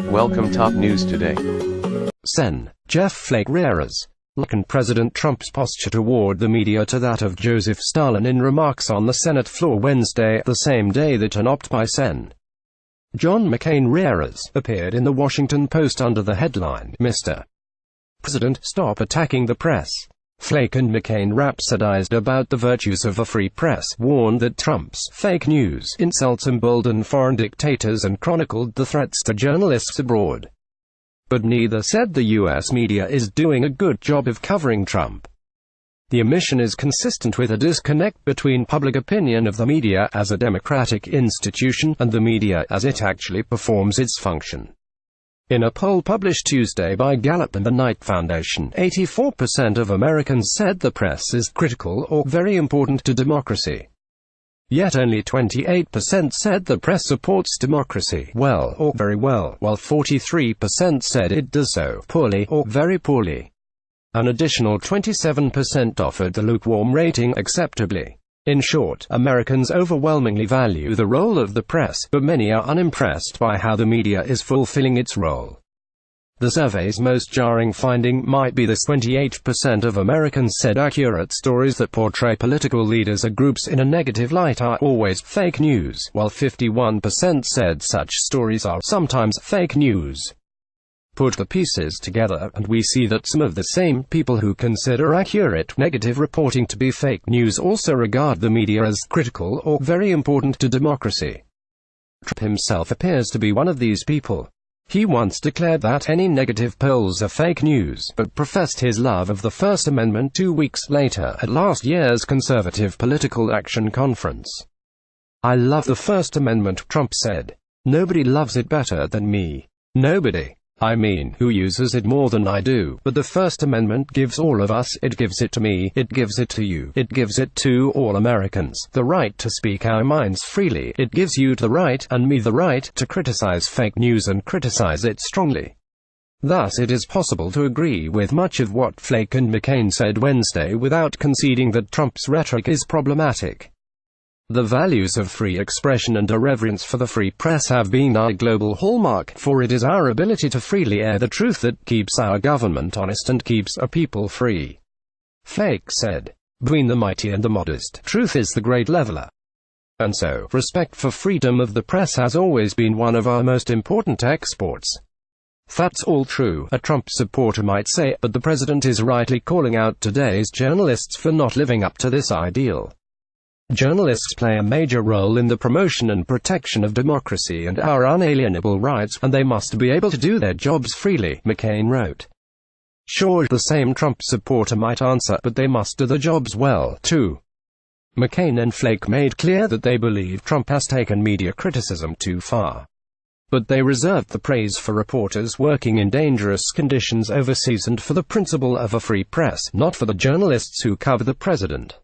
Welcome top news today. Sen. Jeff Flake RAriz likened President Trump's posture toward the media to that of Joseph Stalin in remarks on the Senate floor Wednesday, the same day that an op-ed by Sen. John McCain RAriz appeared in the Washington Post under the headline, "Mr. President, Stop Attacking the Press." Flake and McCain rhapsodized about the virtues of a free press, warned that Trump's fake news insults embolden foreign dictators, and chronicled the threats to journalists abroad. But neither said the U.S. media is doing a good job of covering Trump. The omission is consistent with a disconnect between public opinion of the media as a democratic institution and the media as it actually performs its function. In a poll published Tuesday by Gallup and the Knight Foundation, 84% of Americans said the press is critical or very important to democracy. Yet only 28% said the press supports democracy well or very well, while 43% said it does so poorly or very poorly. An additional 27% offered the lukewarm rating acceptably. In short, Americans overwhelmingly value the role of the press, but many are unimpressed by how the media is fulfilling its role. The survey's most jarring finding might be this: 28% of Americans said accurate stories that portray political leaders or groups in a negative light are always fake news, while 51% said such stories are sometimes fake news. Put the pieces together, and we see that some of the same people who consider accurate negative reporting to be fake news also regard the media as critical or very important to democracy. Trump himself appears to be one of these people. He once declared that any negative polls are fake news, but professed his love of the First Amendment 2 weeks later at last year's Conservative Political Action Conference. "I love the First Amendment," Trump said. "Nobody loves it better than me. Nobody. I mean, who uses it more than I do, but the First Amendment gives all of us, it gives it to me, it gives it to you, it gives it to all Americans, the right to speak our minds freely, it gives you the right, and me the right, to criticize fake news and criticize it strongly." Thus it is possible to agree with much of what Flake and McCain said Wednesday without conceding that Trump's rhetoric is problematic. The values of free expression and a reverence for the free press have been our global hallmark, for it is our ability to freely air the truth that keeps our government honest and keeps our people free. Flake said, "Between the mighty and the modest, truth is the great leveler." And so, respect for freedom of the press has always been one of our most important exports. That's all true, a Trump supporter might say, but the president is rightly calling out today's journalists for not living up to this ideal. Journalists play a major role in the promotion and protection of democracy and our unalienable rights, and they must be able to do their jobs freely, McCain wrote. Sure, the same Trump supporter might answer, but they must do the jobs well, too. McCain and Flake made clear that they believe Trump has taken media criticism too far. But they reserved the praise for reporters working in dangerous conditions overseas and for the principle of a free press, not for the journalists who cover the president.